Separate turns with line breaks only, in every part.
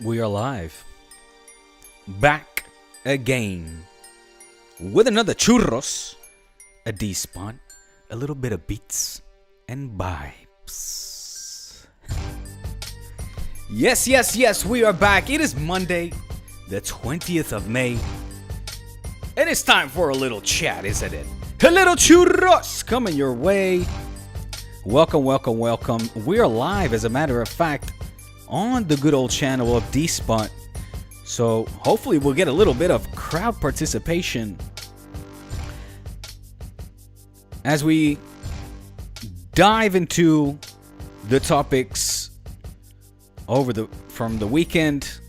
We are live. Back again. With another churros, a D-spot, a little bit of beats and vibes. Yes, we are back. It is Monday, the 20th of May. And it's time for a little chat, isn't it? A little churros coming your way. Welcome. We are live, as a matter of fact, on the good old channel of D-Spot. So hopefully we'll get a little bit of crowd participation as we dive into the topics from the weekend.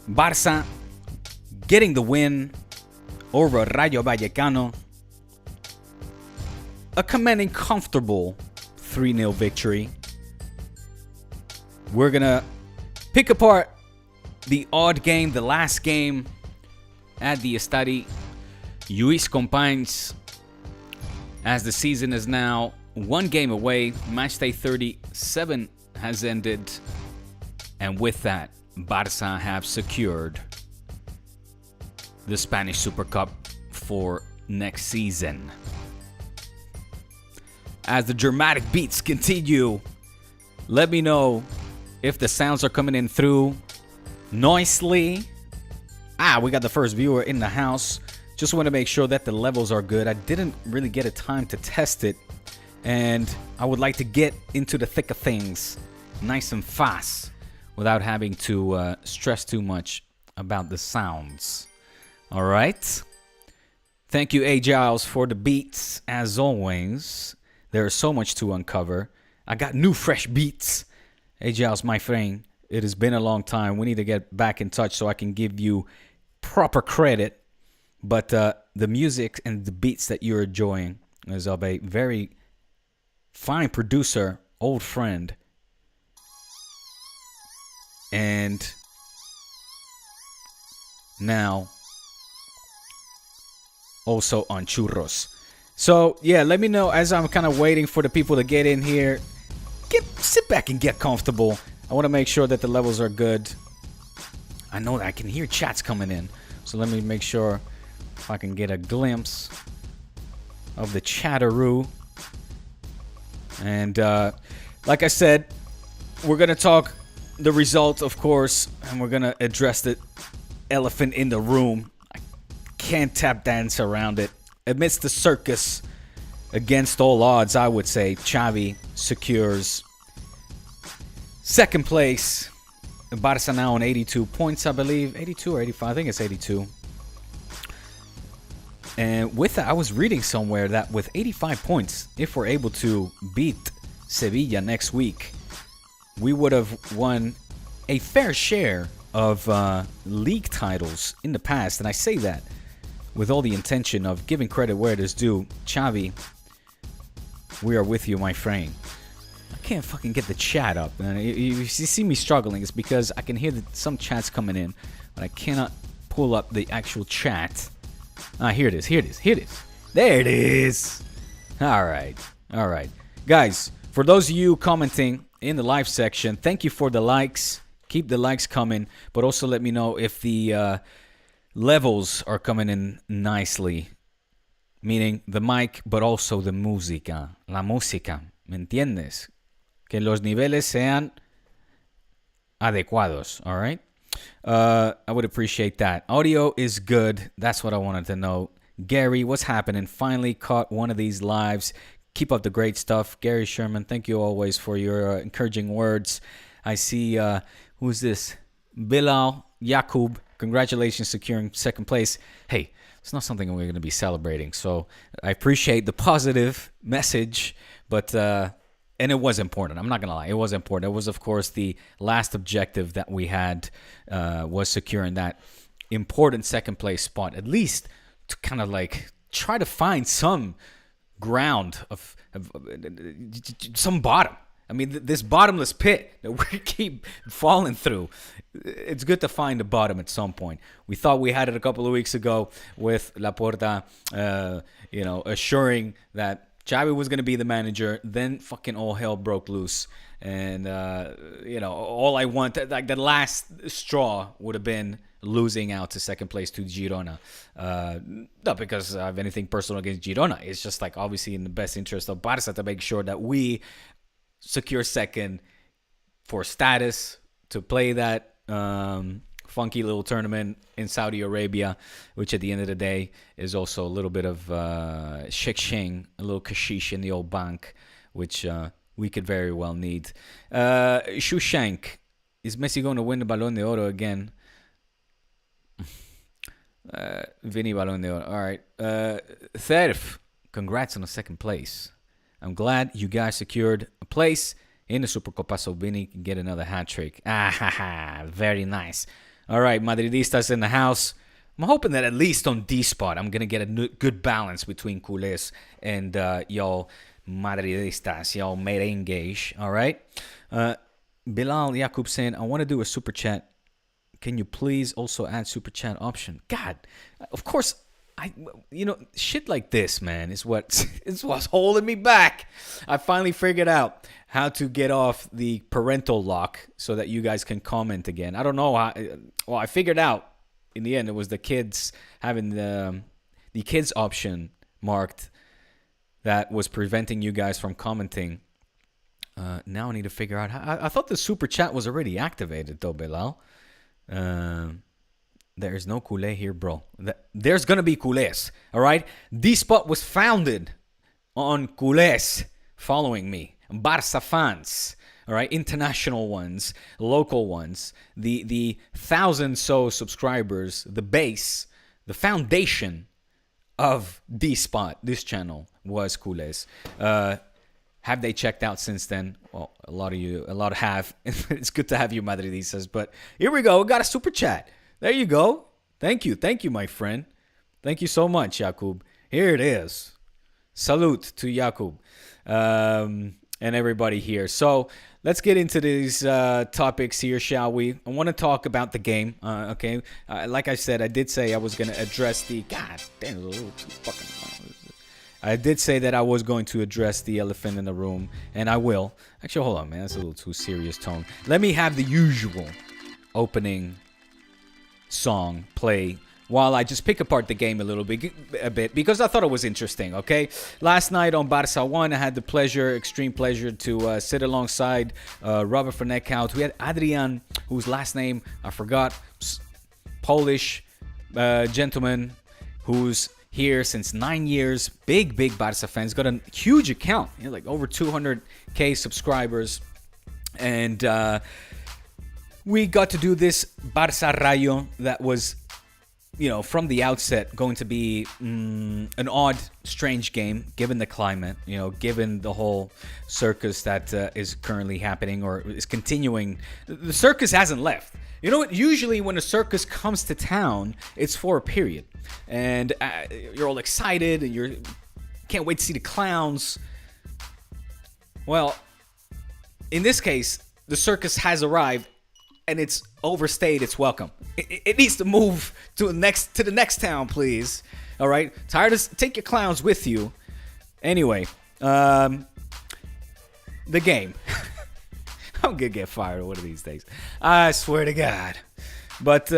Barça getting the win over Rayo Vallecano. A commanding, comfortable 3-0 victory. We're going to pick apart the odd game, the last game at the Estadi Lluís Companys, as the season is now one game away. Matchday 37 has ended. And with that, Barça have secured the Spanish Super Cup for next season. As the dramatic beats continue, let me know if the sounds are coming in through noisily. We got the first viewer in the house. Just want to make sure that the levels are good. I didn't really get a time to test it, and I would like to get into the thick of things nice and fast without having to stress too much about the sounds. All right. Thank you, A. Giles, for the beats. As always, there is so much to uncover. I got new fresh beats. Hey, Giles, my friend, it has been a long time. We need to get back in touch so I can give you proper credit. But the music and the beats that you're enjoying is of a very fine producer, old friend, and now also on Churros. So, yeah, let me know as I'm kind of waiting for the people to get in here. Sit back and get comfortable. I want to make sure that the levels are good. I know that I can hear chats coming in. So let me make sure if I can get a glimpse of the chatteroo. And like I said, we're going to talk the result, of course, and we're going to address the elephant in the room. I can't tap dance around it. Amidst the circus, against all odds, I would say, Xavi secures second place. Barça now on 82 points, I believe. 82 or 85? I think it's 82. And with that, I was reading somewhere that with 85 points, if we're able to beat Sevilla next week, we would have won a fair share of league titles in the past. And I say that with all the intention of giving credit where it is due. Xavi, we are with you, my friend. I can't fucking get the chat up. And if you see me struggling, it's because I can hear some chats coming in, but I cannot pull up the actual chat. Here it is. There it is. All right. Guys, for those of you commenting in the live section, thank you for the likes. Keep the likes coming, but also let me know if the levels are coming in nicely. Meaning the mic, but also the música. La música. ¿Me entiendes? Que los niveles sean adecuados. All right? I would appreciate that. Audio is good. That's what I wanted to know. Gary, what's happening? Finally caught one of these lives. Keep up the great stuff. Gary Sherman, thank you always for your encouraging words. I see, who's this? Bilal Yakub. Congratulations securing second place. Hey, it's not something we're going to be celebrating. So I appreciate the positive message, but and it was important. I'm not going to lie. It was important. It was, of course, the last objective that we had was securing that important second place spot, at least to kind of like try to find some ground of some bottom. I mean, this bottomless pit that we keep falling through, it's good to find the bottom at some point. We thought we had it a couple of weeks ago with Laporta, assuring that Xavi was going to be the manager. Then fucking all hell broke loose. And, all I want, like the last straw would have been losing out to second place to Girona. Not because I have anything personal against Girona. It's just like obviously in the best interest of Barça to make sure that we secure second for status to play that funky little tournament in Saudi Arabia, which at the end of the day is also a little bit of shing, a little kashish in the old bank, which we could very well need. Shushank, is Messi going to win the Ballon d'Oro again? Vinny Ballon d'Oro. All right. Therf, congrats on the second place. I'm glad you guys secured a place in the Supercopa so Vinny can get another hat trick. Very nice. All right, Madridistas in the house. I'm hoping that at least on D spot, I'm going to get a good balance between culés and y'all Madridistas, y'all merengues. All right. Bilal Yakub saying, I want to do a super chat. Can you please also add super chat option? God, of course. Shit like this, man, is what's holding me back. I finally figured out how to get off the parental lock so that you guys can comment again. I don't know how. Well, I figured out in the end it was the kids having the kids option marked that was preventing you guys from commenting. Now I need to figure out how. I thought the super chat was already activated though, Bilal. There's no culé here, bro. There's going to be culés, all right? D-Spot was founded on culés following me. Barça fans, all right? International ones, local ones. The 1,000 subscribers, the base, the foundation of D-Spot, this channel, was culés. Have they checked out since then? Well, a lot have. It's good to have you, Madridistas. But here we go. We got a super chat. There you go. Thank you, my friend. Thank you so much, Jakub. Here it is. Salute to Jakub and everybody here. So let's get into these topics here, shall we? I want to talk about the game, okay? Like I said, I did say I was going to address the... God damn, a little too fucking... I did say that I was going to address the elephant in the room, and I will. Actually, hold on, man. That's a little too serious tone. Let me have the usual opening song play while I just pick apart the game a bit because I thought it was interesting, okay? Last night on Barça 1, I had the extreme pleasure to sit alongside Robert van Eckhout. We had Adrian, whose last name I forgot, Polish gentleman who's here since 9 years, big Barça fans, got a huge account, like over 200K subscribers, and we got to do this Barça Rayo that was, from the outset going to be an odd, strange game given the climate, given the whole circus that is currently happening or is continuing. The circus hasn't left. You know what? Usually when a circus comes to town, it's for a period. And you're all excited and you can't wait to see the clowns. Well, in this case, the circus has arrived and it's overstayed its welcome. It needs to move to the next town, please. All right? Tired of... Take your clowns with you. Anyway, the game. I'm going to get fired one of these days. I swear to God. But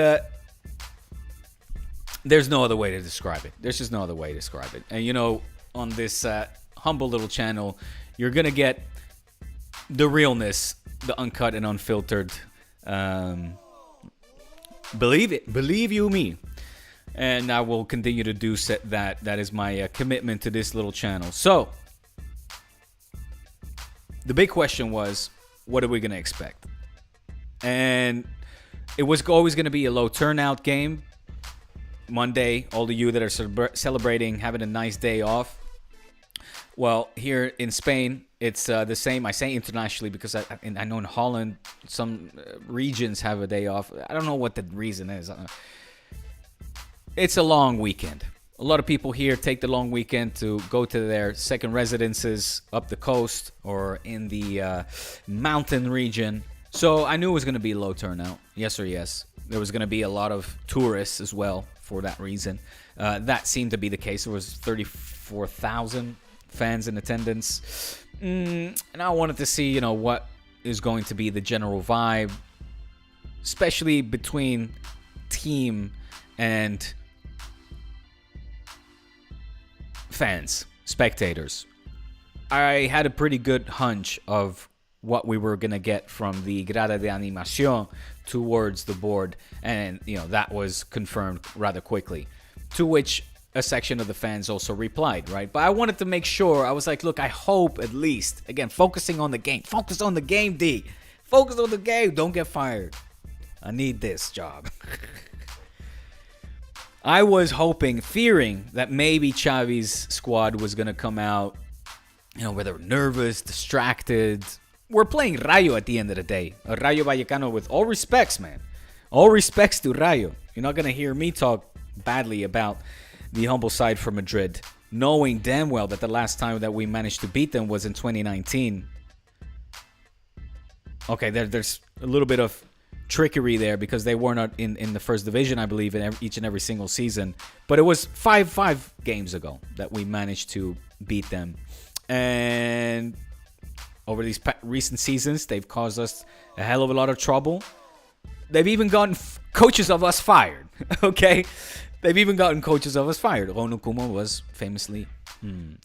there's no other way to describe it. There's just no other way to describe it. And, on this humble little channel, you're going to get the realness, the uncut and unfiltered. Believe it. Believe you me. And I will continue to do that. That is my commitment to this little channel. So, the big question was, what are we going to expect? And it was always going to be a low turnout game. Monday, all of you that are celebrating, having a nice day off. Well, here in Spain, it's the same. I say internationally because I know in Holland, some regions have a day off. I don't know what the reason is. It's a long weekend. A lot of people here take the long weekend to go to their second residences up the coast or in the mountain region. So I knew it was going to be a low turnout. Yes or yes. There was going to be a lot of tourists as well for that reason. That seemed to be the case. There was 34,000, fans in attendance. And I wanted to see, what is going to be the general vibe, especially between team and fans, spectators. I had a pretty good hunch of what we were going to get from the grada de animación towards the board, and that was confirmed rather quickly, to which a section of the fans also replied, right? But I wanted to make sure. I was like, look, I hope at least, again, focusing on the game. Focus on the game, D. Focus on the game. Don't get fired. I need this job. I was hoping, fearing that maybe Xavi's squad was going to come out, whether nervous, distracted. We're playing Rayo at the end of the day. A Rayo Vallecano, with all respects, man. All respects to Rayo. You're not going to hear me talk badly about the humble side from Madrid, knowing damn well that the last time that we managed to beat them was in 2019. Okay, there's a little bit of trickery there because they were not in the first division, I believe, in each and every single season. But it was five games ago that we managed to beat them. And over these recent seasons, they've caused us a hell of a lot of trouble. They've even gotten coaches of us fired, okay? They've even gotten coaches of us fired. Ronald Koeman was famously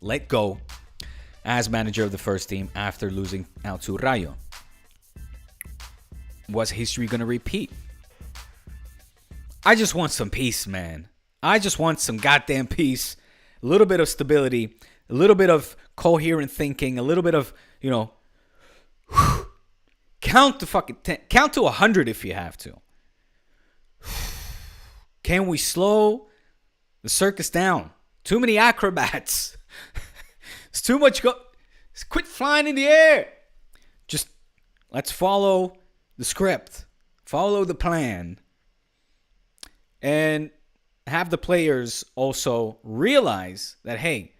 let go as manager of the first team after losing out to Rayo. Was history going to repeat? I just want some peace, man. I just want some goddamn peace. A little bit of stability. A little bit of coherent thinking. A little bit of, count to fucking 10. Count to 100 if you have to. Can we slow the circus down? Too many acrobats. It's too much. Quit flying in the air. Just let's follow the script. Follow the plan. And have the players also realize that, hey,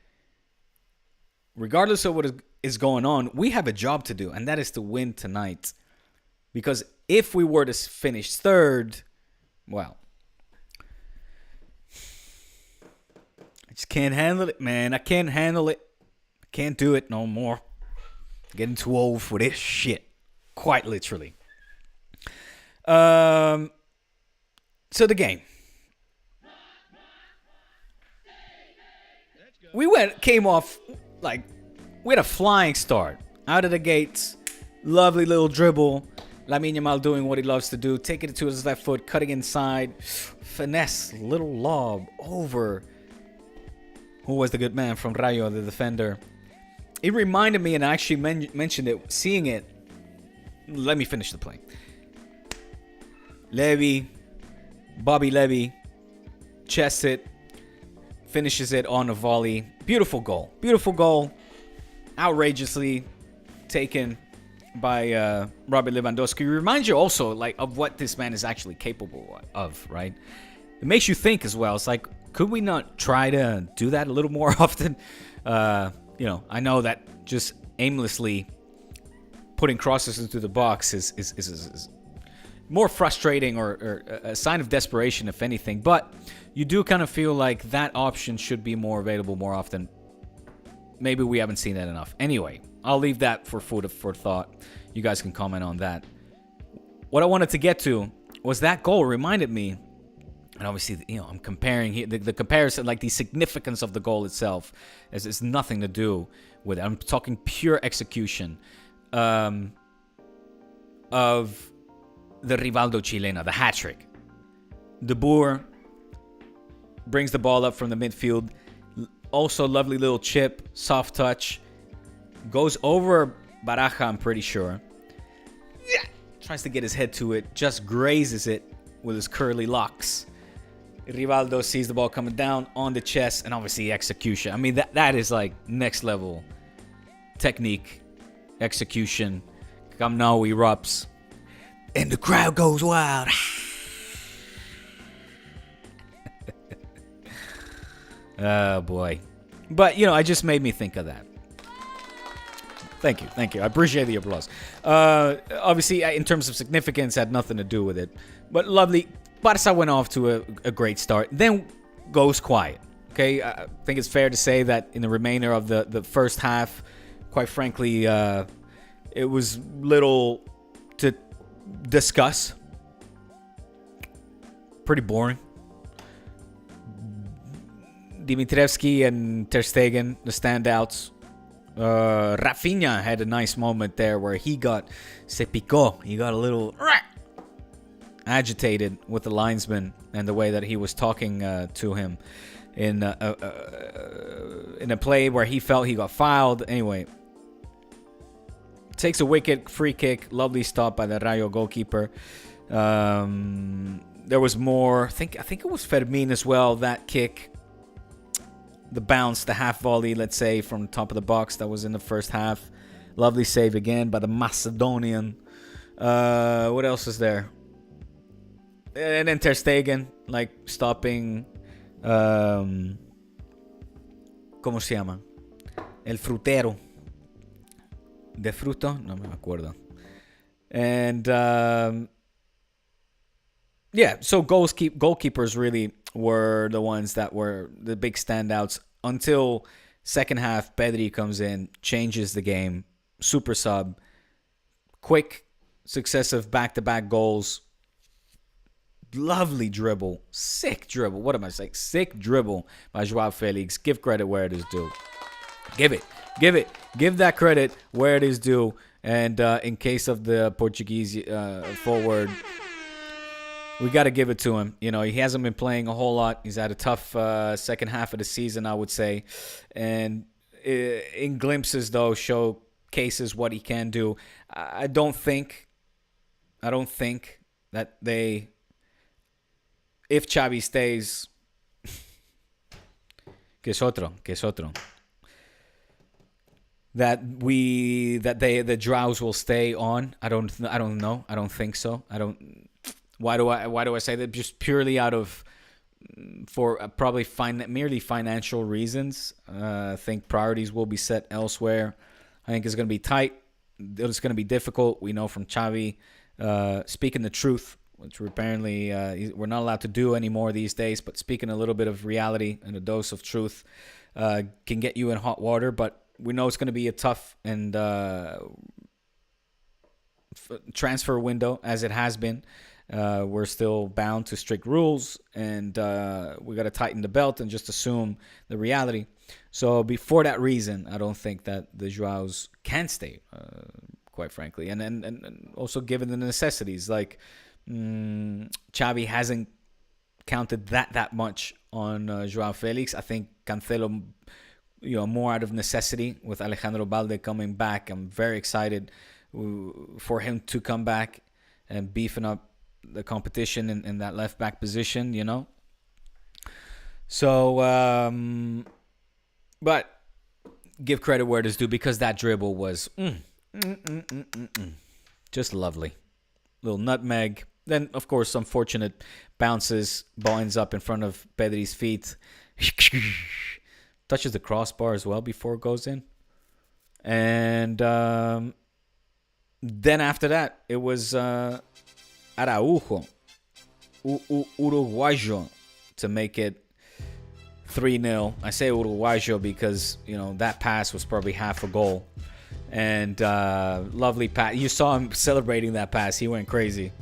regardless of what is going on, we have a job to do, and that is to win tonight. Because if we were to finish third, well, I just can't handle it, man. I can't handle it. I can't do it no more. Getting too old for this shit. Quite literally. So the game. Came off like we had a flying start. Out of the gates. Lovely little dribble. Lamine Yamal doing what he loves to do. Taking it to his left foot. Cutting inside. Finesse. Little lob over. Who was the good man from Rayo, the defender? It reminded me, and I actually mentioned it, seeing it. Let me finish the play. Bobby Levy, chests it, finishes it on a volley. Beautiful goal. Outrageously taken by Robert Lewandowski. It reminds you also of what this man is actually capable of, right? It makes you think as well. It's like, could we not try to do that a little more often? I know that just aimlessly putting crosses into the box is more frustrating or a sign of desperation, if anything. But you do kind of feel like that option should be more available more often. Maybe we haven't seen that enough. Anyway, I'll leave that for food for thought. You guys can comment on that. What I wanted to get to was that goal reminded me, and obviously, I'm comparing here, the comparison, like the significance of the goal itself, has nothing to do with it. I'm talking pure execution of the Rivaldo Chilena, the hat-trick. De Boer brings the ball up from the midfield. Also, lovely little chip, soft touch. Goes over Baraja, I'm pretty sure. Tries to get his head to it. Just grazes it with his curly locks. Rivaldo sees the ball coming down on the chest, and obviously execution. I mean, that is like next level technique, execution. Camp Nou erupts, and the crowd goes wild. Oh boy. But it just made me think of that. Thank you. I appreciate the applause. Obviously, in terms of significance, had nothing to do with it. But lovely. Barça went off to a great start. Then goes quiet. Okay, I think it's fair to say that in the remainder of the first half, quite frankly, it was little to discuss. Pretty boring. Dimitrievski and Ter Stegen, the standouts. Rafinha had a nice moment there where he got se picó. He got a little agitated with the linesman and the way that he was talking to him in a play where he felt he got fouled. Anyway, takes a wicket, free kick, lovely stop by the Rayo goalkeeper. There was more. I think it was Fermin as well. That kick, the bounce, the half volley, let's say, from the top of the box that was in the first half. Lovely save again by the Macedonian. What else is there? And then Ter Stegen, like, stopping... ¿Cómo se llama? El frutero. ¿De fruto? No me acuerdo. And... yeah, so goalkeepers really were the ones that were the big standouts until second half. Pedri comes in, changes the game, super sub, quick, successive back-to-back goals, lovely dribble, sick dribble. What am I saying? Sick dribble by Joao Felix. Give credit where it is due. Give that credit where it is due. And in case of the Portuguese forward, we got to give it to him. You know, he hasn't been playing a whole lot. He's had a tough second half of the season, I would say. And in glimpses, though, showcases what he can do. I don't think that they, if Xavi stays, que es otro, that the Drows will stay on. I don't know. I don't think so. Why do I say that? Just purely out of, for probably merely financial reasons. I think priorities will be set elsewhere. I think it's going to be tight. It's going to be difficult. We know from Xavi speaking the truth, which apparently we're not allowed to do anymore these days, but speaking a little bit of reality and a dose of truth can get you in hot water. But we know it's going to be a tough and transfer window, as it has been. We're still bound to strict rules, and we got to tighten the belt and just assume the reality. So for that reason, I don't think that the Joaos can stay, quite frankly. And also given the necessities, like Xavi hasn't counted that much on Joao Felix. I think Cancelo, more out of necessity with Alejandro Balde coming back. I'm very excited for him to come back and beefing up the competition in that left back position, So, but give credit where it is due, because that dribble was just lovely. Little nutmeg. Then, of course, some fortunate bounces. Ball ends up in front of Pedri's feet. Touches the crossbar as well before it goes in. And then after that, it was Araujo, Uruguayo, to make it 3-0. I say Uruguayo because, that pass was probably half a goal. And lovely pass. You saw him celebrating that pass. He went crazy.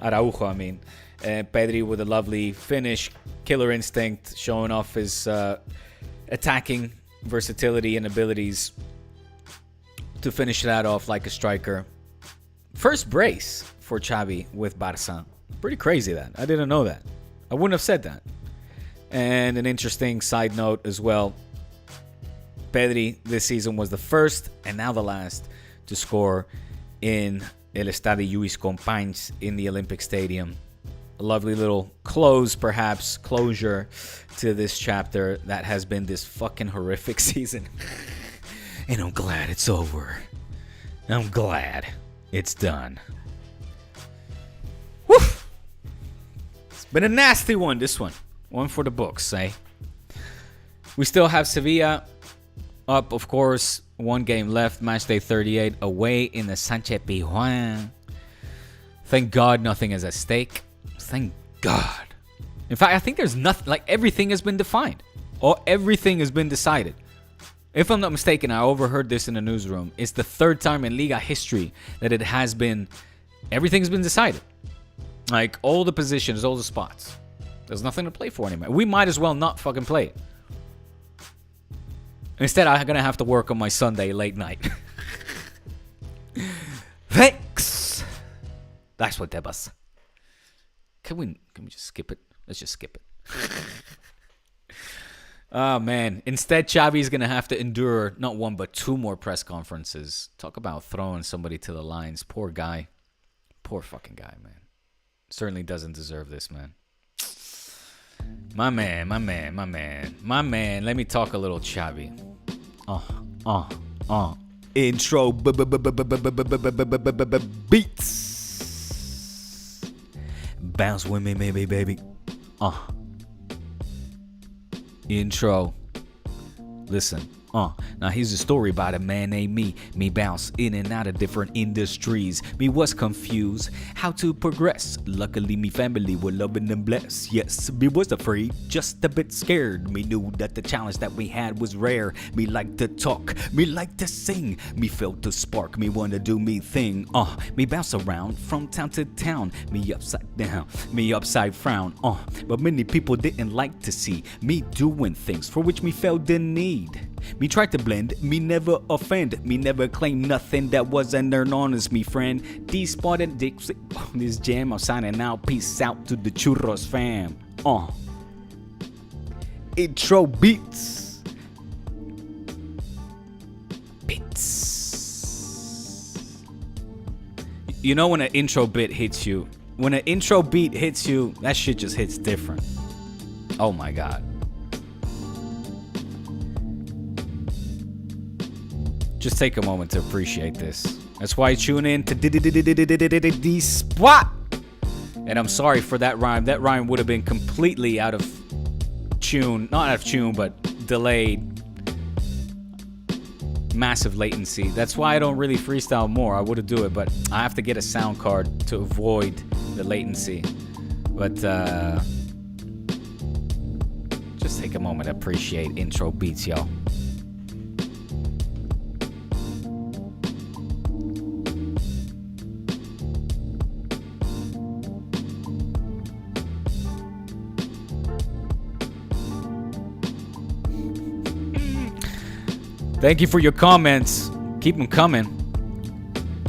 Araujo, I mean. And Pedri with a lovely finish. Killer instinct, showing off his attacking versatility and abilities to finish that off like a striker. First brace for Xavi with Barça. Pretty crazy that. I didn't know that. I wouldn't have said that. And an interesting side note as well. Pedri this season was the first and now the last to score in El Estadio Lluís Companys in the Olympic Stadium. A lovely little closure to this chapter that has been this fucking horrific season. And I'm glad it's over. I'm glad it's done. Woo! It's been a nasty one, this one. One for the books, eh? We still have Sevilla up, of course. One game left. Matchday 38 away in the Sánchez Pizjuán. Thank God nothing is at stake. Thank God. In fact, I think there's nothing. Like, everything has been defined. Everything has been decided. If I'm not mistaken, I overheard this in the newsroom. It's the third time in Liga history that it has been, everything's been decided. Like, all the positions, all the spots. There's nothing to play for anymore. We might as well not fucking play it. Instead, I'm going to have to work on my Sunday late night. Thanks. That's what that was. Can we just skip it? Let's just skip it. Oh, man. Instead, Xavi's going to have to endure not one, but 2 more press conferences. Talk about throwing somebody to the lines. Poor guy. Poor fucking guy, man. Certainly doesn't deserve this, man. My man. Let me talk a little Xavi. Intro beats. Bounce with me, maybe, baby. Intro. Listen. Now here's a story about a man named me. Me bounce in and out of different industries. Me was confused how to progress. Luckily me family were loving and blessed. Yes, me was afraid, just a bit scared. Me knew that the challenge that we had was rare. Me like to talk, me like to sing. Me felt the spark, me wanna do me thing. Me bounce around from town to town. Me upside down, me upside frown. But many people didn't like to see me doing things for which me felt the need. Me try to blend, me never offend. Me never claim nothing that wasn't earned honest, me friend. D-spotted dicks on this jam. I'm signing out. Peace out to the churros fam. Intro beats. You know when an intro bit hits you, when an intro beat hits you, that shit just hits different. Oh my god. Just take a moment to appreciate this. That's why you tune in to the spot. And I'm sorry for that rhyme. That rhyme would have been completely out of tune. Not out of tune, but delayed. Massive latency. That's why I don't really freestyle more. I would have do it, but I have to get a sound card to avoid the latency. But just take a moment to appreciate intro beats, y'all. Thank you for your comments. Keep them coming.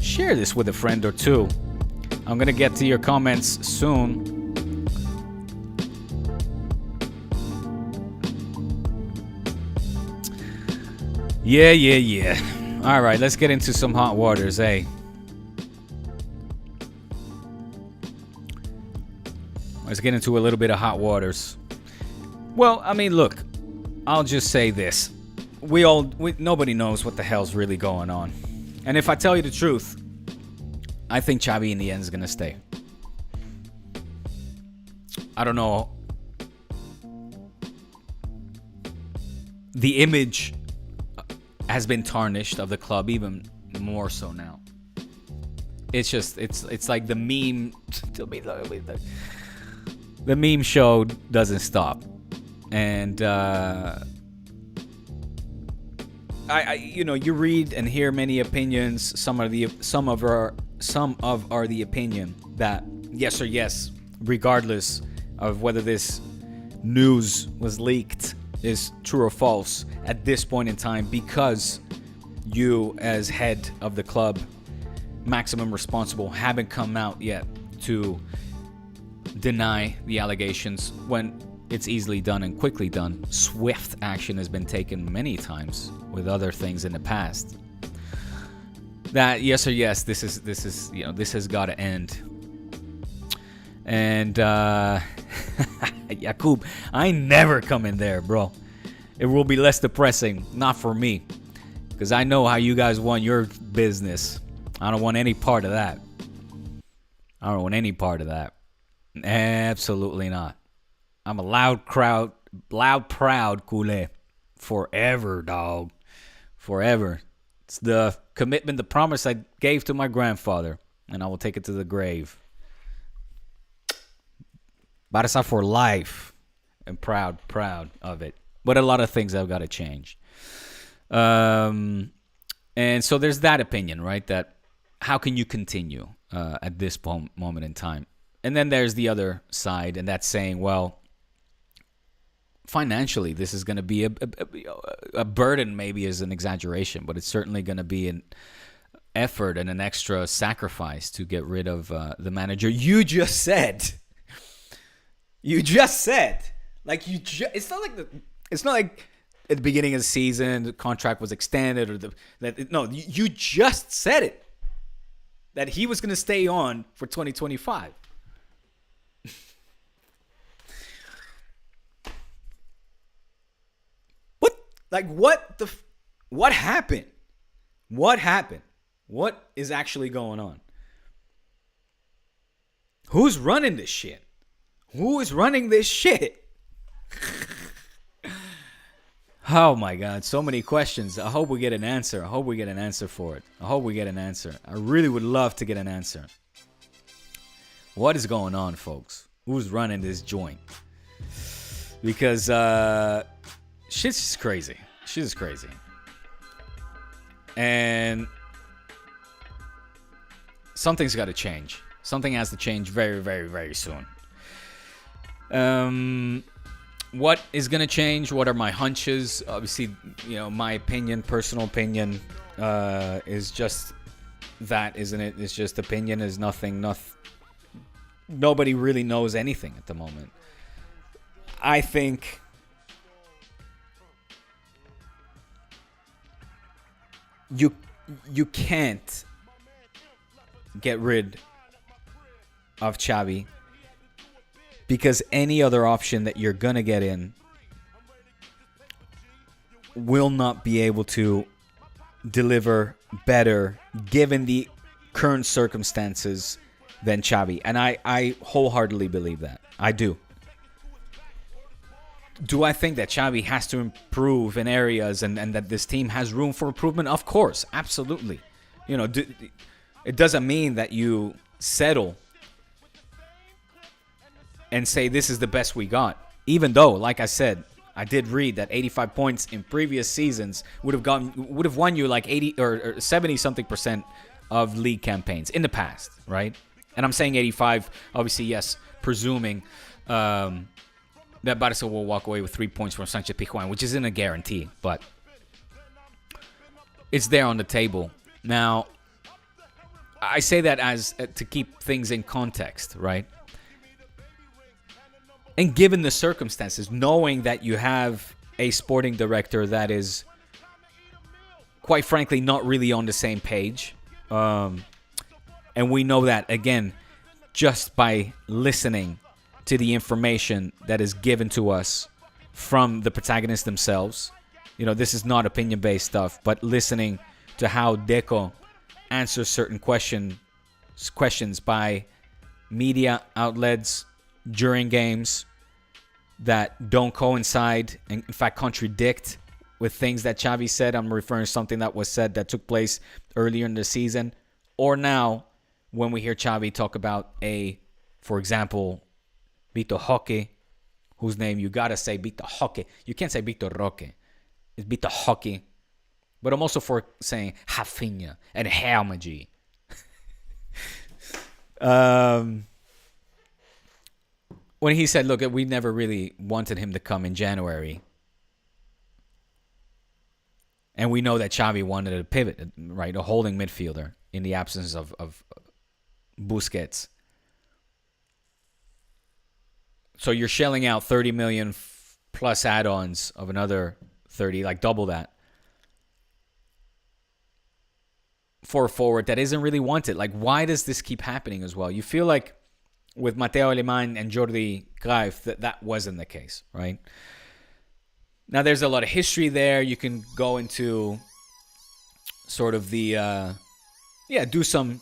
Share this with a friend or two. I'm going to get to your comments soon. Yeah. All right, let's get into some hot waters, eh? Let's get into a little bit of hot waters. Well, I mean, look, I'll just say this. Nobody knows what the hell's really going on. And if I tell you the truth, I think Xavi in the end is going to stay. I don't know. The image has been tarnished of the club even more so now. It's just, it's like the meme. The meme show doesn't stop. And, you read and hear many opinions. Some are the opinion that yes or yes, regardless of whether this news was leaked, is true or false at this point in time, because you, as head of the club, maximum responsible, haven't come out yet to deny the allegations when it's easily done and quickly done. Swift action has been taken many times with other things in the past. That yes or yes, this is this has got to end. And Jakub, I ain't never coming there, bro. It will be less depressing, not for me, because I know how you guys want your business. I don't want any part of that. Absolutely not. I'm a loud, proud culé. Forever, dog. Forever. It's the commitment, the promise I gave to my grandfather, and I will take it to the grave. Barça for life. And proud of it. But a lot of things have got to change. And so there's that opinion, right? That how can you continue at this moment in time? And then there's the other side, and that's saying, well, financially, this is going to be a burden, maybe is an exaggeration, but it's certainly going to be an effort and an extra sacrifice to get rid of the manager. You just said, like it's not like at the beginning of the season the contract was extended or you just said it, that he was going to stay on for 2025. What happened? What happened? What is actually going on? Who's running this shit? Who is running this shit? Oh my God, so many questions. I hope we get an answer. I hope we get an answer for it. I hope we get an answer. I really would love to get an answer. What is going on, folks? Who's running this joint? Because shit's just crazy. Shit is crazy. And something's got to change. Something has to change very, very, very soon. What is going to change? What are my hunches? Obviously, my opinion, personal opinion, is just that, isn't it? It's just opinion. Is nothing. Nobody really knows anything at the moment. I think you can't get rid of Xavi, because any other option that you're going to get in will not be able to deliver better given the current circumstances than Xavi. And I wholeheartedly believe that. I do. Do I think that Xavi has to improve in areas and that this team has room for improvement? Of course, absolutely. It doesn't mean that you settle and say this is the best we got. Even though, like I said, I did read that 85 points in previous seasons would have won you like 80 or 70-something% of league campaigns in the past, right? And I'm saying 85, obviously, yes, presuming that Barça will walk away with 3 points from Sanchez Pizjuan, which isn't a guarantee, but it's there on the table. Now, I say that as to keep things in context, right? And given the circumstances, knowing that you have a sporting director that is, quite frankly, not really on the same page. And we know that, again, just by listening to the information that is given to us from the protagonists themselves. This is not opinion-based stuff, but listening to how Deco answers certain questions by media outlets during games that don't coincide and, in fact, contradict with things that Xavi said. I'm referring to something that was said that took place earlier in the season. Or now, when we hear Xavi talk about for example, Vitor Roque, whose name you gotta say Vitor Roque. You can't say Vitor Roque. It's Vitor Roque. But I'm also for saying Rafinha and Helmagi. When he said, look, we never really wanted him to come in January. And we know that Xavi wanted a pivot, right? A holding midfielder in the absence of Busquets. So you're shelling out 30 million plus add-ons of another 30, like double that, for a forward that isn't really wanted. Like, why does this keep happening as well? You feel like with Mateo Alemán and Jordi Cruyff that wasn't the case, right? Now, there's a lot of history there. You can go into sort of the, do some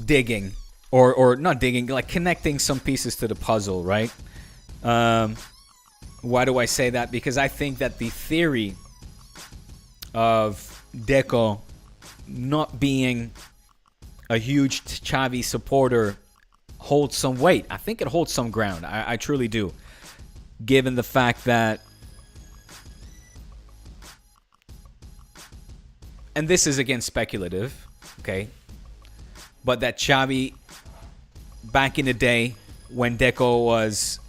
digging. Or not digging, like connecting some pieces to the puzzle, right? Why do I say that? Because I think that the theory of Deco not being a huge Xavi supporter holds some weight. I think it holds some ground. I truly do. given the fact that, and this is again speculative, okay, but that Xavi, back in the day when Deco was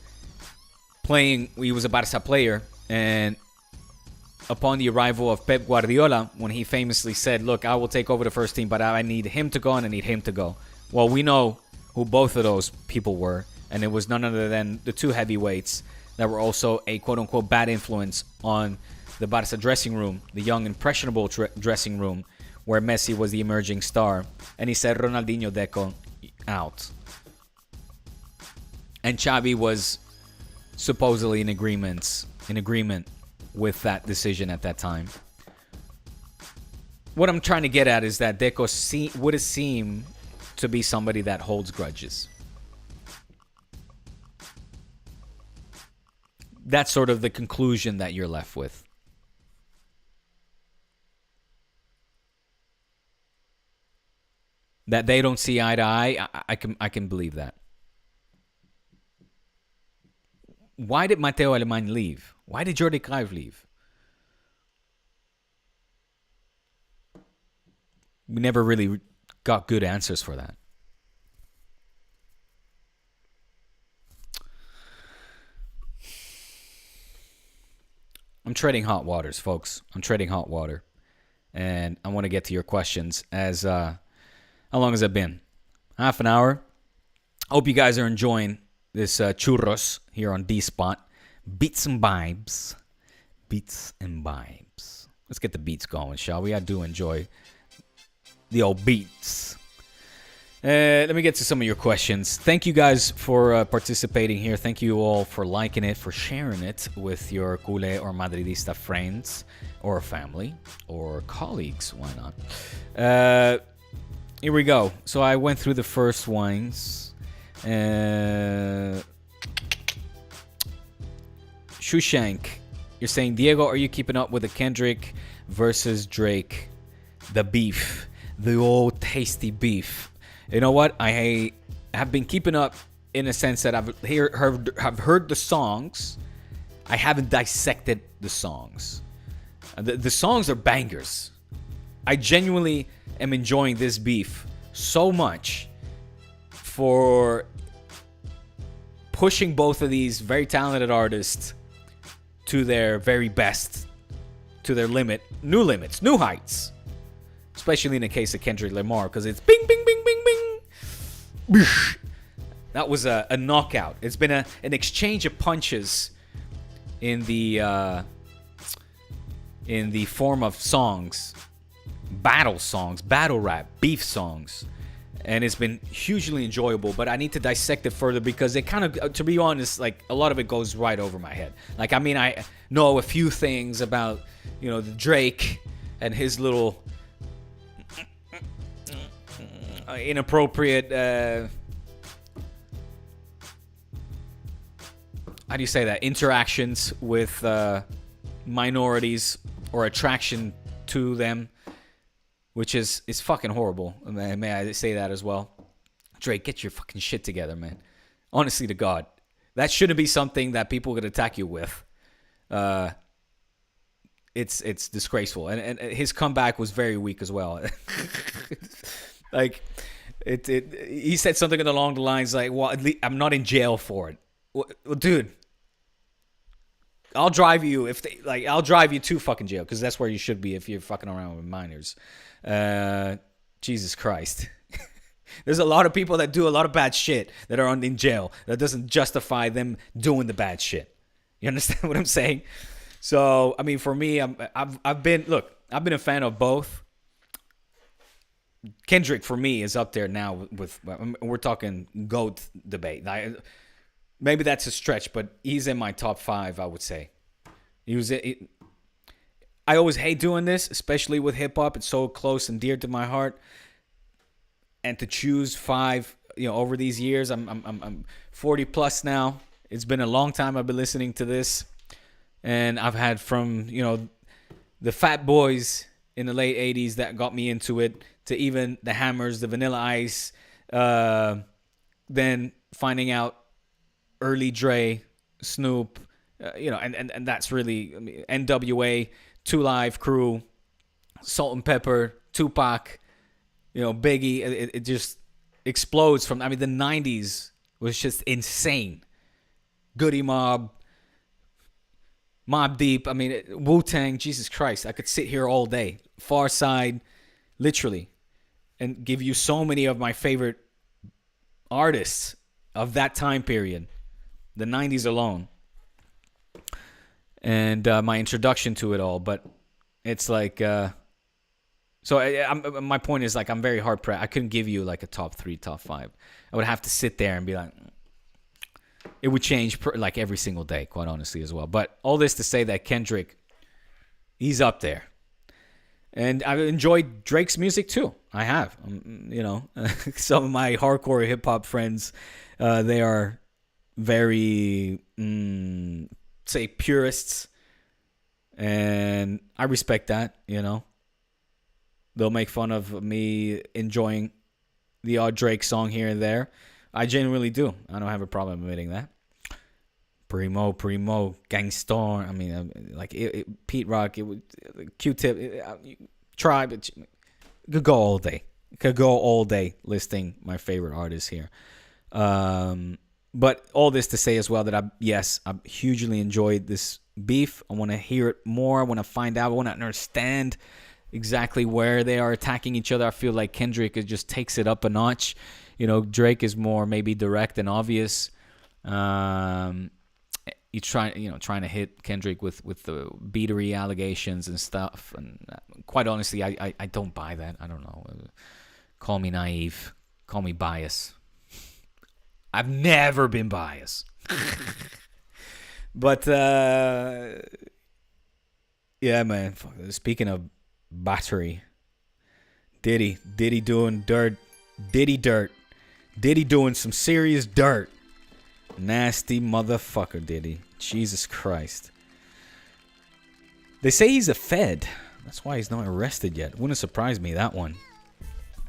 playing, he was a Barça player, and upon the arrival of Pep Guardiola, when he famously said, look, I will take over the first team, but I need him to go and I need him to go. Well, we know who both of those people were, and it was none other than the two heavyweights that were also a quote-unquote bad influence on the Barça dressing room, the young, impressionable dressing room, where Messi was the emerging star. And he said, Ronaldinho, Deco, out. And Xavi was supposedly in agreement with that decision at that time. What I'm trying to get at is that Deco would seem to be somebody that holds grudges. That's sort of the conclusion that you're left with. That they don't see eye to eye, I can believe that. Why did Matteo Alemany leave? Why did Jordi Cruyff leave? We never really got good answers for that. I'm treading hot waters, folks. I'm treading hot water. And I want to get to your questions. As how long has it been? Half an hour. I hope you guys are enjoying this churros here on D-Spot. Beats and vibes. Beats and vibes. Let's get the beats going, shall we? I do enjoy the old beats. Let me get to some of your questions. Thank you guys for participating here. Thank you all for liking it, for sharing it with your culé or madridista friends or family or colleagues. Why not? Here we go. So I went through the first ones. Shushank, you're saying, Diego, are you keeping up with the Kendrick versus Drake? The beef. The old tasty beef. You know what? I have been keeping up in a sense that I've heard the songs. I haven't dissected the songs. The songs are bangers. I genuinely am enjoying this beef so much for pushing both of these very talented artists to their very best, to their new limits, new heights. Especially in the case of Kendrick Lamar, because it's bing, bing, bing, bing, bing. That was a knockout. It's been an exchange of punches in the form of songs, battle rap, beef songs. And it's been hugely enjoyable, but I need to dissect it further because it kind of, to be honest, like a lot of it goes right over my head. Like, I mean, I know a few things about, the Drake and his little inappropriate, how do you say that? Interactions with minorities or attraction to them. Which is fucking horrible. May I say that as well? Drake, get your fucking shit together, man. Honestly to God. That shouldn't be something that people could attack you with. It's disgraceful. And his comeback was very weak as well. Like, he said something along the lines like, well, at least I'm not in jail for it. Well, dude, I'll drive you I'll drive you to fucking jail because that's where you should be if you're fucking around with minors. Jesus Christ. There's a lot of people that do a lot of bad shit that are in jail. That doesn't justify them doing the bad shit. You understand what I'm saying? So, I mean, for me, I've been a fan of both. Kendrick, for me, is up there now with we're talking GOAT debate. Maybe that's a stretch, but he's in my top 5, I would say. I always hate doing this, especially with hip hop. It's so close and dear to my heart. And to choose 5, over these years, I'm 40 plus now. It's been a long time I've been listening to this, and I've had from the Fat Boys in the late 80s that got me into it, to even the Hammers, the Vanilla Ice, then finding out early Dre, Snoop, And that's really, I mean, NWA, Two Live Crew, Salt and Pepper, Tupac, Biggie. It just explodes from. I mean, the '90s was just insane. Goody Mob, Mobb Deep. I mean, Wu-Tang. Jesus Christ, I could sit here all day. Far Side, literally, and give you so many of my favorite artists of that time period, the '90s alone. And my introduction to it all, but it's like, my point is, like, I'm very hard pressed. I couldn't give you like a top 3, top 5. I would have to sit there and be like, it would change like every single day, quite honestly, as well. But all this to say that Kendrick, he's up there, and I've enjoyed Drake's music too. I have, some of my hardcore hip hop friends, they are very say purists, and I respect that. They'll make fun of me enjoying the odd Drake song here and there. I genuinely do. I don't have a problem admitting that. Primo, Gangstar. I mean, like Pete Rock, Q-Tip, Tribe. Could go all day. Listing my favorite artists here. But all this to say as well that I hugely enjoyed this beef. I want to hear it more. I want to find out. I want to understand exactly where they are attacking each other. I feel like Kendrick just takes it up a notch. Drake is more maybe direct and obvious. He's trying to hit Kendrick with the beatery allegations and stuff. And quite honestly, I don't buy that. I don't know. Call me naive. Call me biased. I've never been biased. But, yeah, man. Speaking of battery, Diddy doing dirt. Diddy doing some serious dirt. Nasty motherfucker, Diddy. Jesus Christ. They say he's a Fed. That's why he's not arrested yet. Wouldn't surprise me, that one.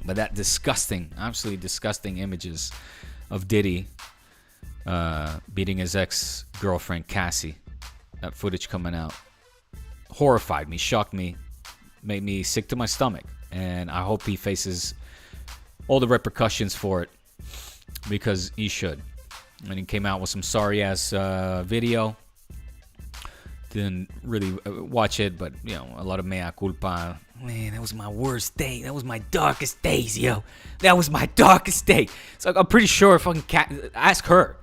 But that disgusting, absolutely disgusting images of Diddy beating his ex-girlfriend Cassie. That footage coming out horrified me, shocked me, made me sick to my stomach. And I hope he faces all the repercussions for it, because he should. And he came out with some sorry-ass video. Didn't really watch it, but, a lot of mea culpa. Man, that was my worst day. That was my darkest days, yo. That was my darkest day. So I'm pretty sure ask her.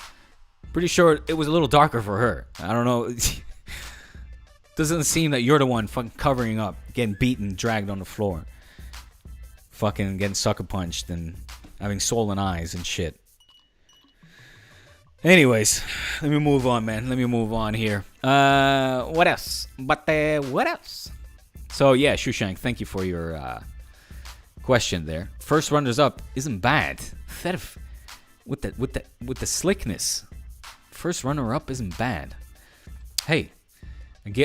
Pretty sure it was a little darker for her. I don't know. Doesn't seem that you're the one fucking covering up, getting beaten, dragged on the floor. Fucking getting sucker punched and having swollen eyes and shit. Anyways, let me move on, man. Let me move on here. What else? What else? So yeah, Shushank, thank you for your question there. First runners up isn't bad. With the slickness, first runner up isn't bad. Hey,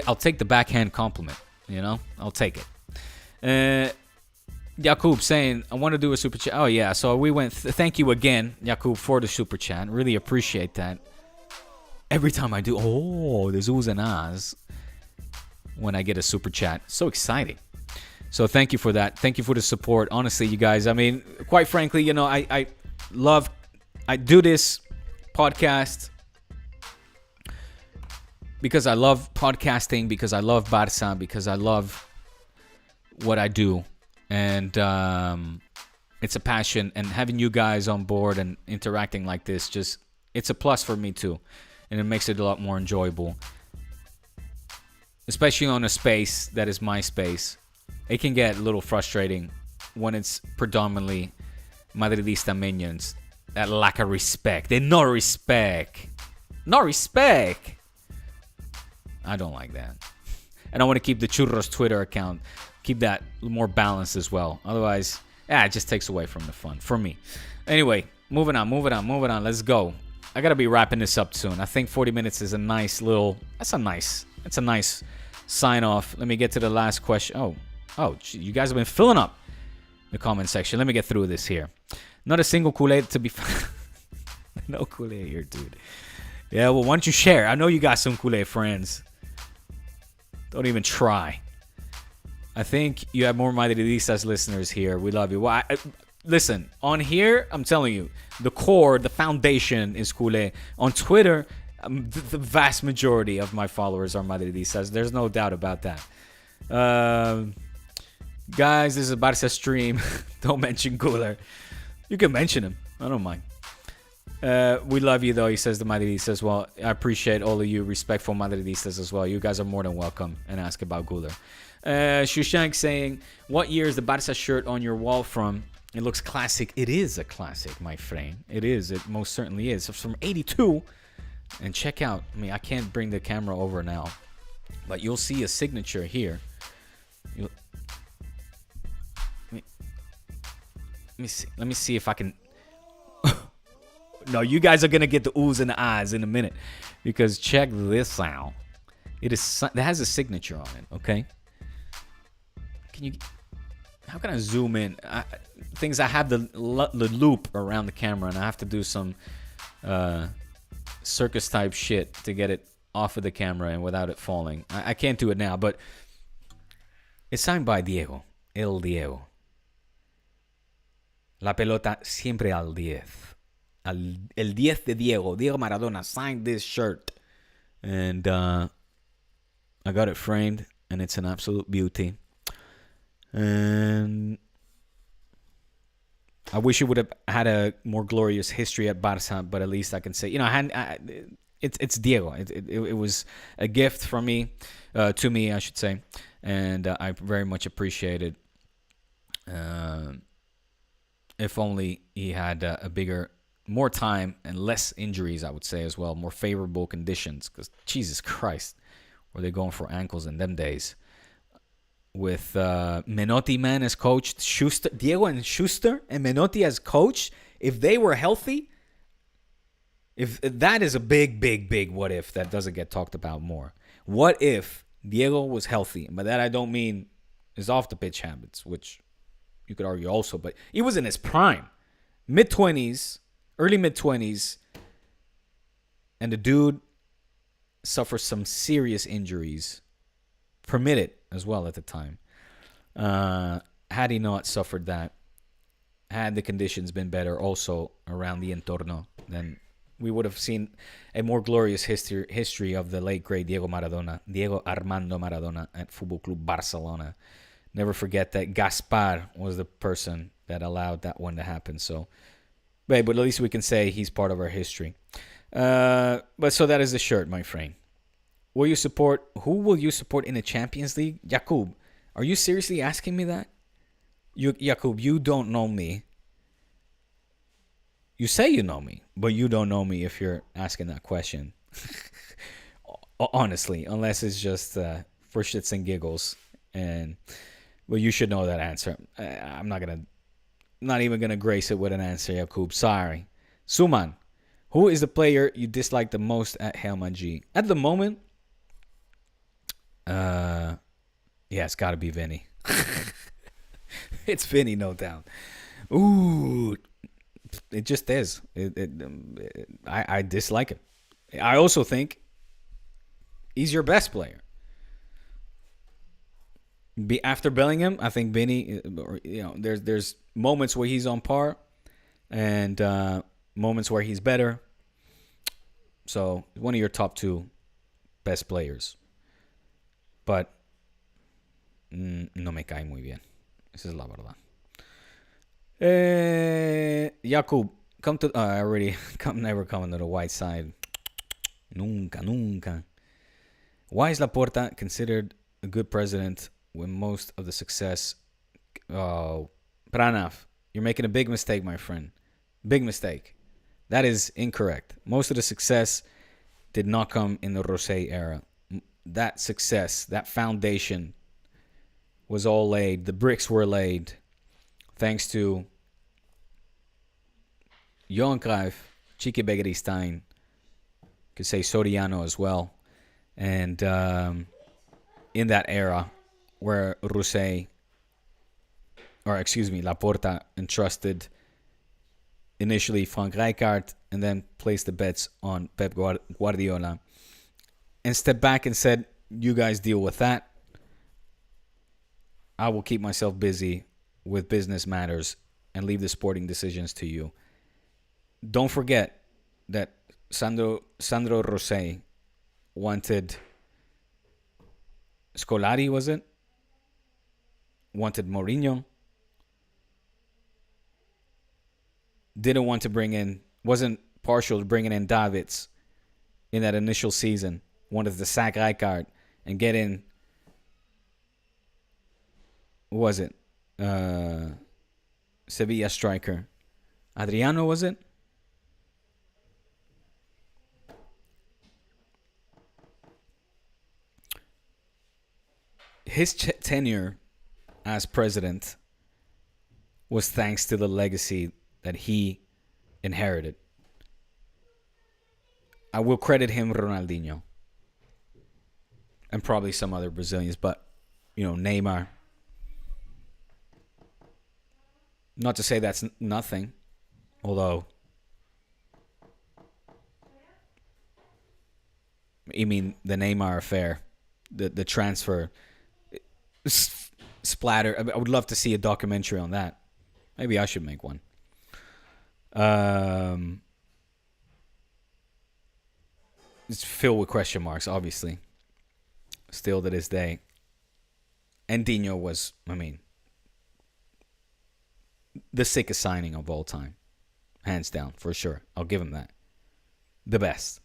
I'll take the backhand compliment. I'll take it. Yakub saying, I want to do a super chat. Oh, yeah. So we went. Thank you again, Yakub, for the super chat. Really appreciate that. Every time I do, there's oohs and ahs when I get a super chat. So exciting. So thank you for that. Thank you for the support. Honestly, you guys, I mean, quite frankly, I do this podcast because I love podcasting, because I love Barça, because I love what I do. And it's a passion, and having you guys on board and interacting like this, it's a plus for me too. And it makes it a lot more enjoyable. Especially on a space that is my space. It can get a little frustrating when it's predominantly Madridista minions that lack of respect. They no respect. No respect. I don't like that. And I want to keep the Churros Twitter account, keep that more balanced as well. Otherwise, it just takes away from the fun for me. Anyway, moving on. Let's go. I got to be wrapping this up soon. I think 40 minutes is a nice little... That's a nice sign off. Let me get to the last question. Oh, you guys have been filling up the comment section. Let me get through this here. Not a single Kool-Aid to be... No Kool-Aid here, dude. Yeah, well, why don't you share? I know you got some culé friends. Don't even try. I think you have more Madridistas listeners here. We love you. Well, listen, on here, I'm telling you, the core, the foundation is culé. On Twitter, the vast majority of my followers are Madridistas. There's no doubt about that. Guys, this is a Barça stream. Don't mention Guler. You can mention him. I don't mind. We love you, though, he says the Madridistas. Well, I appreciate all of you respectful Madridistas as well. You guys are more than welcome and ask about Guler. Shushank saying, what year is the Barça shirt on your wall from? It looks classic. It is a classic, my friend. It is. It most certainly is. It's from 82. And check out. I mean, I can't bring the camera over now. But you'll see a signature here. Let me see if I can... No, you guys are going to get the oohs and the eyes in a minute. Because check this out. It has a signature on it, okay? How can I zoom in? I have the loop around the camera, and I have to do some circus type shit to get it off of the camera and without it falling. I can't do it now, but it's signed by Diego, El Diego. La pelota siempre al 10. El 10 de Diego. Diego Maradona signed this shirt. And I got it framed, and it's an absolute beauty. And I wish it would have had a more glorious history at Barça, but at least I can say, it's Diego. It was a gift from me, to me, I should say, and I very much appreciate it. If only he had more time and less injuries, I would say as well, more favorable conditions. Because Jesus Christ, were they going for ankles in them days? With Menotti, man, as coach, Diego and Schuster and Menotti as coach, if they were healthy, if that is a big what if that doesn't get talked about more. What if Diego was healthy? And by that I don't mean his off the pitch habits, which you could argue also, but he was in his prime, mid-20s, early mid-20s, and the dude suffers some serious injuries, permitted as well at the time. Had he not suffered that, had the conditions been better also around the entorno, then we would have seen a more glorious history of the late great Diego Armando Maradona at Fútbol Club Barcelona. Never forget that Gaspar was the person that allowed that one to happen. So, but at least we can say he's part of our history. But so that is the shirt, my friend. Who will you support in the Champions League? Jakub, are you seriously asking me that? Jakub, you don't know me. You say you know me, but you don't know me if you're asking that question. Honestly, unless it's just for shits and giggles. Well, you should know that answer. I'm not even gonna grace it with an answer, Jakub. Sorry. Suman, who is the player you dislike the most at Helma G? At the moment, it's got to be Vinny. It's Vinny, no doubt. Ooh, it just is. I dislike it. I also think he's your best player. After Bellingham, I think Vinny. There's moments where he's on par, and moments where he's better. So one of your top two best players. But no me cae muy bien. Esa es la verdad. Jakub, never coming to the white side. Nunca. Why is Laporta considered a good president when most of the success... Oh, Pranav, you're making a big mistake, my friend. Big mistake. That is incorrect. Most of the success did not come in the Rosé era. That success, that foundation was all laid. The bricks were laid thanks to Johan Cruyff, Chiqui Begiristain, could say Soriano as well. And in that era where Laporta entrusted initially Frank Rijkaard and then placed the bets on Pep Guardiola and stepped back and said, you guys deal with that. I will keep myself busy with business matters and leave the sporting decisions to you. Don't forget that Sandro Rosé wanted Scolari, was it? Wanted Mourinho. Didn't want to bring in, wasn't partial to bringing in Davids in that initial season. Wanted to sack Rijkaard and get in, what was it? Sevilla striker. Adriano, was it? His tenure as president was thanks to the legacy that he inherited. I will credit him Ronaldinho and probably some other Brazilians, but Neymar. Not to say that's nothing, although you mean the Neymar affair, the transfer splatter. I would love to see a documentary on that. Maybe I should make one. It's filled with question marks, obviously. Still to this day. And Dino was, the sickest signing of all time. Hands down, for sure. I'll give him that. The best.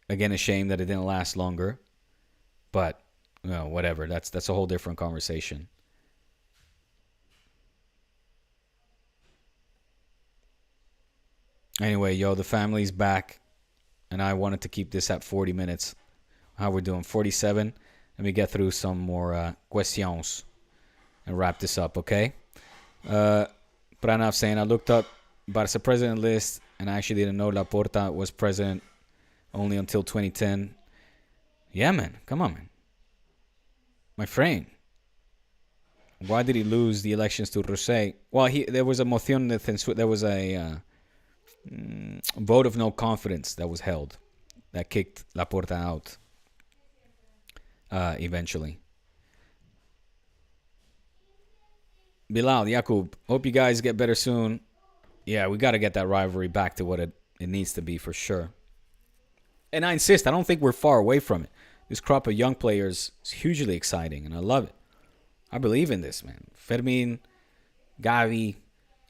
Again, a shame that it didn't last longer. But, whatever. That's a whole different conversation. Anyway, the family's back. And I wanted to keep this at 40 minutes. How we're doing? 47. Let me get through some more questions and wrap this up, okay? Pranav saying, I looked up Barça president list and I actually didn't know Laporta was president only until 2010. Yeah, man. Come on, man. My friend. Why did he lose the elections to Rosé? Well, there was a moción de censura. There was a vote of no confidence that was held that kicked Laporta out eventually. Bilal, Jakub, hope you guys get better soon. Yeah, we got to get that rivalry back to what it needs to be for sure. And I insist, I don't think we're far away from it. This crop of young players is hugely exciting, and I love it. I believe in this, man. Fermin, Gavi,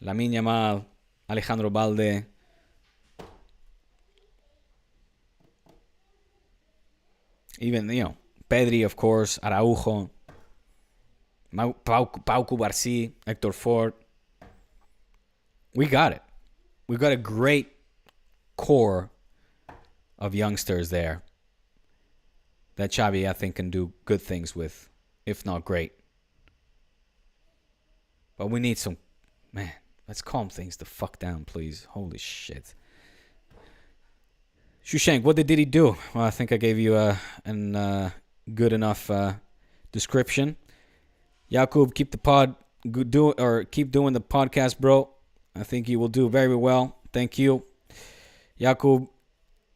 Lamine Yamal, Alejandro Balde. Even, Pedri, of course, Araujo, Pau Cubarsí, Hector Ford. We got it. We got a great core of youngsters there that Xavi, I think, can do good things with, if not great. But we need some... Man, let's calm things the fuck down, please. Holy shit. Shushank, what did he do? Well, I think I gave you a good enough description. Jakub, keep the keep doing the podcast, bro. I think you will do very well. Thank you. Jakub,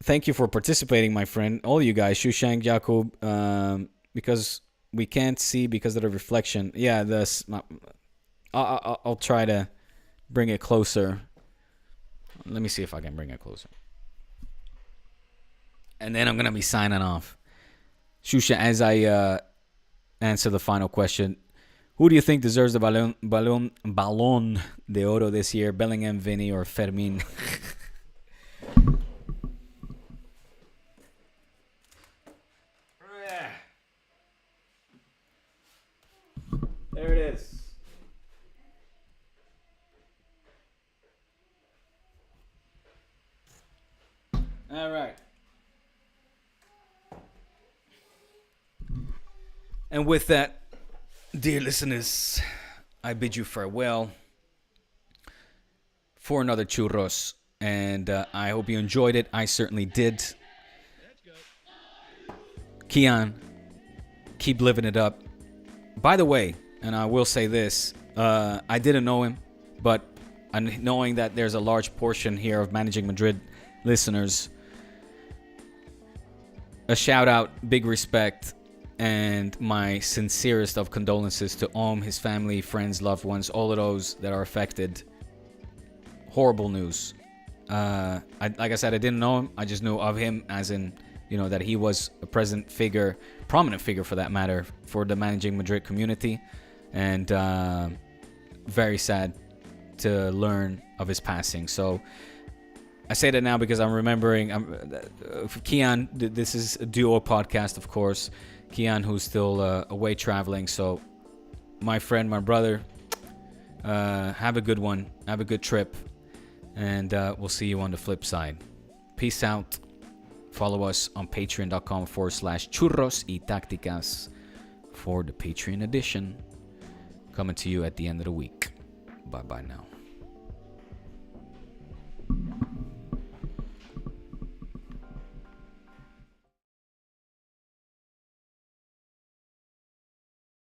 thank you for participating, my friend. All you guys, Shushank, Jakub, because we can't see because of the reflection. Yeah, I'll try to bring it closer. Let me see if I can bring it closer. And then I'm going to be signing off. Shusha, as I answer the final question, who do you think deserves the Balón de Oro this year? Bellingham, Vinny, or Fermin? There it is. All right. And with that, dear listeners, I bid you farewell for another churros. And I hope you enjoyed it. I certainly did. Kian, keep living it up. By the way, and I will say this, I didn't know him, but and knowing that there's a large portion here of Managing Madrid listeners, a shout out, big respect, and my sincerest of condolences to Om, his family, friends, loved ones, all of those that are affected. Horrible news. Like I said, I didn't know him. I just knew of him as in, that he was a prominent figure for that matter, for the Managing Madrid community. And very sad to learn of his passing. So I say that now because I'm remembering Kian. This is a duo podcast, of course. Kian, who's still away traveling. So my friend, my brother, have a good one. Have a good trip. And we'll see you on the flip side. Peace out. Follow us on patreon.com/churros y tácticas for the Patreon edition. Coming to you at the end of the week. Bye-bye now.